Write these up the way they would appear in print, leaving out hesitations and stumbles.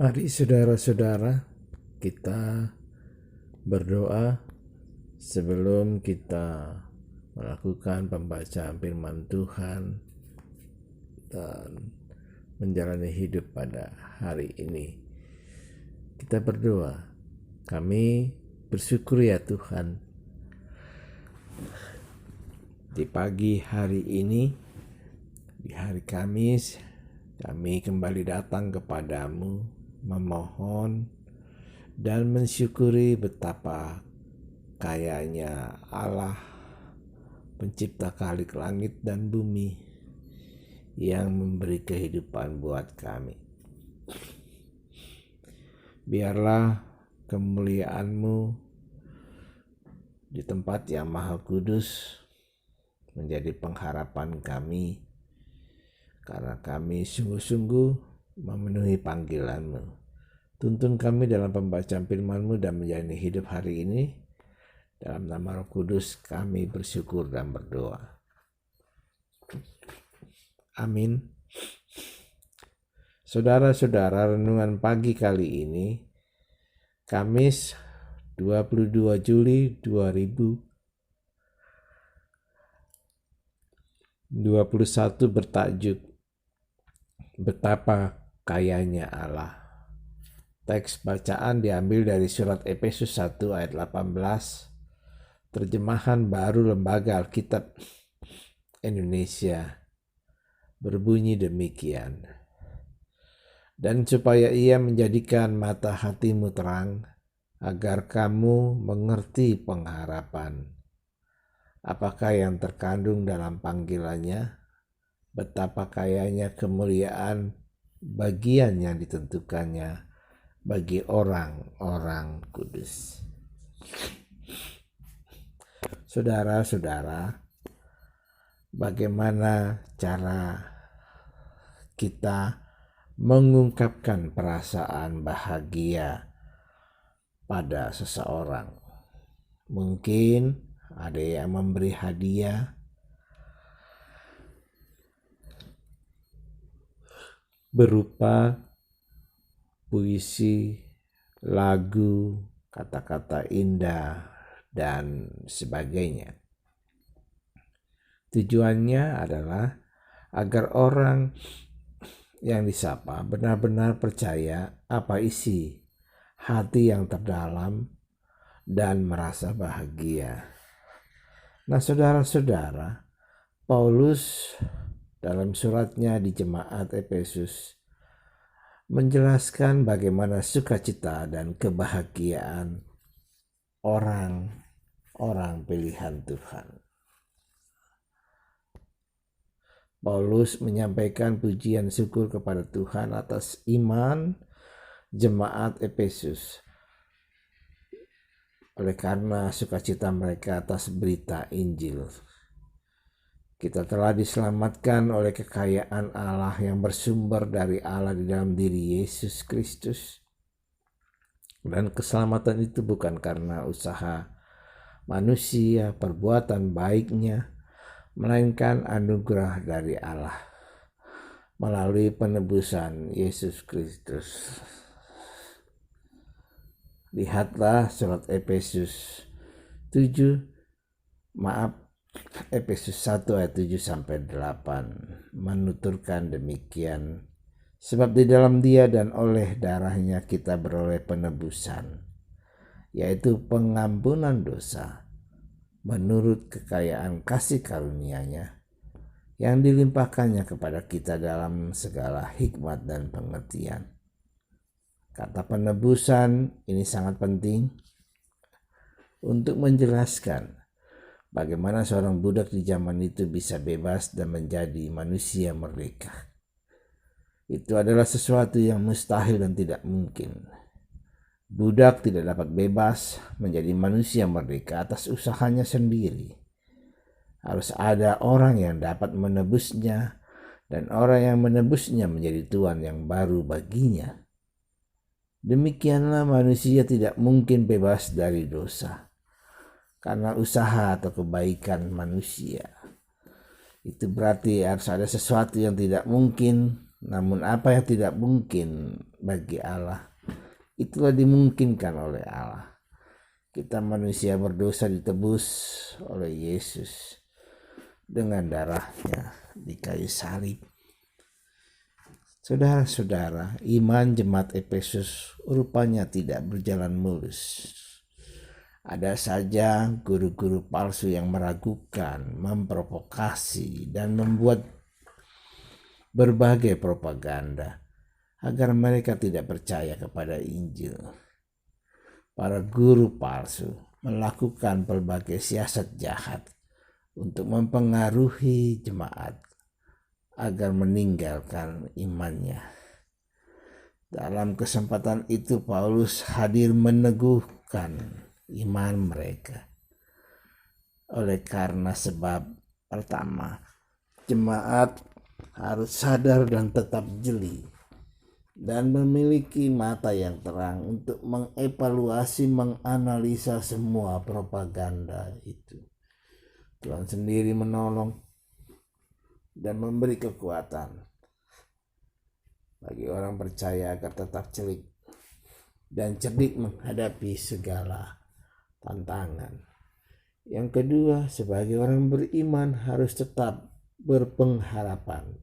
Mari saudara-saudara, kita berdoa sebelum kita melakukan pembacaan firman Tuhan dan menjalani hidup pada hari ini. Kita berdoa, kami bersyukur ya Tuhan, di pagi hari ini, di hari Kamis, kami kembali datang kepadamu memohon dan mensyukuri betapa kayanya Allah pencipta khalik langit dan bumi yang memberi kehidupan buat kami. Biarlah kemuliaan-Mu di tempat yang maha kudus menjadi pengharapan kami, karena kami sungguh-sungguh memenuhi panggilan-Mu. Tuntun kami dalam pembacaan firman-Mu dan menjalani hidup hari ini. Dalam nama Roh Kudus kami bersyukur dan berdoa. Amin. Saudara-saudara, renungan pagi kali ini, Kamis 22 Juli 2021 bertajuk Betapa Kayanya Allah. Teks bacaan diambil dari surat Efesus 1 ayat 18, terjemahan baru Lembaga Alkitab Indonesia, berbunyi demikian. Dan supaya Ia menjadikan mata hatimu terang, agar kamu mengerti pengharapan apakah yang terkandung dalam panggilannya, betapa kayanya kemuliaan bagian yang ditentukannya bagi orang-orang kudus. Saudara-saudara, bagaimana cara kita mengungkapkan perasaan bahagia pada seseorang? Mungkin ada yang memberi hadiah, berupa puisi, lagu, kata-kata indah, dan sebagainya. Tujuannya adalah agar orang yang disapa benar-benar percaya apa isi hati yang terdalam dan merasa bahagia. Nah, saudara-saudara, Paulus dalam suratnya di jemaat Efesus menjelaskan bagaimana sukacita dan kebahagiaan orang-orang pilihan Tuhan. Paulus menyampaikan pujian syukur kepada Tuhan atas iman jemaat Efesus oleh karena sukacita mereka atas berita Injil. Kita telah diselamatkan oleh kekayaan Allah yang bersumber dari Allah di dalam diri Yesus Kristus. Dan keselamatan itu bukan karena usaha manusia, perbuatan baiknya, melainkan anugerah dari Allah melalui penebusan Yesus Kristus. Lihatlah surat Efesus 1 ayat 7-8 menuturkan demikian. Sebab di dalam Dia dan oleh darahnya kita beroleh penebusan, yaitu pengampunan dosa, menurut kekayaan kasih karunia-Nya yang dilimpahkannya kepada kita dalam segala hikmat dan pengertian. Kata penebusan ini sangat penting untuk menjelaskan bagaimana seorang budak di zaman itu bisa bebas dan menjadi manusia merdeka. Itu adalah sesuatu yang mustahil dan tidak mungkin. Budak tidak dapat bebas menjadi manusia merdeka atas usahanya sendiri. Harus ada orang yang dapat menebusnya, dan orang yang menebusnya menjadi Tuhan yang baru baginya. Demikianlah manusia tidak mungkin bebas dari dosa karena usaha atau kebaikan manusia. Itu berarti harus ada sesuatu yang tidak mungkin. Namun apa yang tidak mungkin bagi Allah. Itulah dimungkinkan oleh Allah. Kita manusia berdosa ditebus oleh Yesus dengan darahnya di kayu salib. Saudara-saudara, iman jemaat Efesus rupanya tidak berjalan mulus. Ada saja guru-guru palsu yang meragukan, memprovokasi, dan membuat berbagai propaganda agar mereka tidak percaya kepada Injil. Para guru palsu melakukan berbagai siasat jahat untuk mempengaruhi jemaat agar meninggalkan imannya. Dalam kesempatan itu Paulus hadir meneguhkan iman mereka. Oleh karena sebab pertama, jemaat harus sadar dan tetap jeli dan memiliki mata yang terang untuk mengevaluasi, menganalisa semua propaganda itu. Tuhan sendiri menolong dan memberi kekuatan bagi orang percaya agar tetap cerdik dan cerdik menghadapi segala tantangan. Yang kedua, sebagai orang beriman harus tetap berpengharapan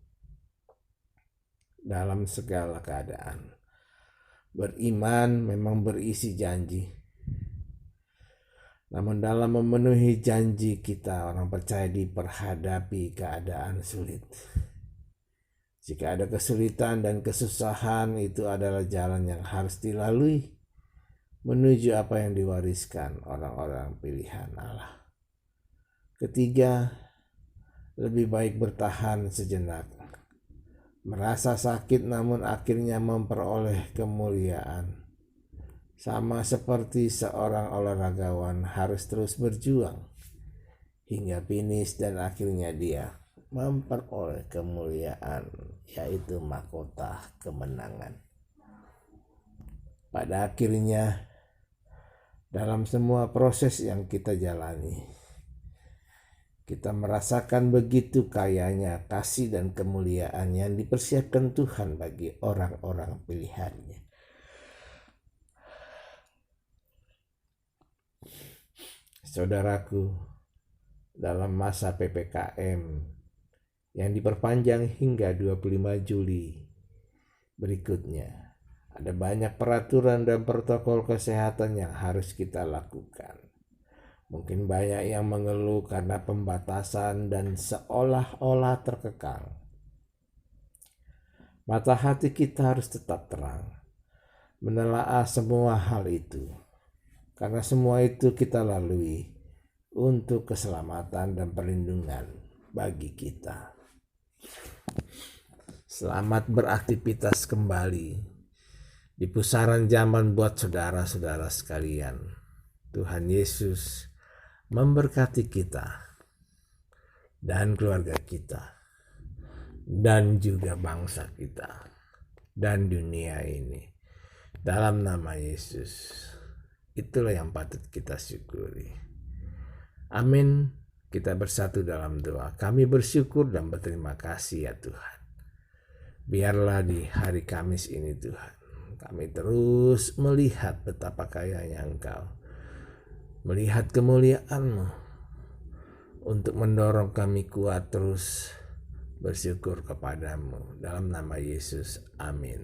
dalam segala keadaan. Beriman memang berisi janji. Namun dalam memenuhi janji kita, orang percaya diperhadapi keadaan sulit. Jika ada kesulitan dan kesusahan, itu adalah jalan yang harus dilalui menuju apa yang diwariskan orang-orang pilihan Allah. Ketiga, lebih baik bertahan sejenak. Merasa sakit namun akhirnya memperoleh kemuliaan. Sama seperti seorang olahragawan harus terus berjuang hingga finish dan akhirnya dia memperoleh kemuliaan, yaitu mahkota kemenangan. Pada akhirnya, dalam semua proses yang kita jalani, kita merasakan begitu kayanya kasih dan kemuliaan yang dipersiapkan Tuhan bagi orang-orang pilihannya. Saudaraku, dalam masa PPKM yang diperpanjang hingga 25 Juli berikutnya, ada banyak peraturan dan protokol kesehatan yang harus kita lakukan. Mungkin banyak yang mengeluh karena pembatasan dan seolah-olah terkekang. Mata hati kita harus tetap terang, menelaah semua hal itu. Karena semua itu kita lalui untuk keselamatan dan perlindungan bagi kita. Selamat beraktivitas kembali di pusaran zaman buat saudara-saudara sekalian. Tuhan Yesus memberkati kita dan keluarga kita dan juga bangsa kita dan dunia ini. Dalam nama Yesus, itulah yang patut kita syukuri. Amin. Kita bersatu dalam doa. Kami bersyukur dan berterima kasih ya Tuhan. Biarlah di hari Kamis ini Tuhan, kami terus melihat betapa kayanya Engkau. Melihat kemuliaan-Mu untuk mendorong kami kuat terus bersyukur kepadamu. Dalam nama Yesus, amin.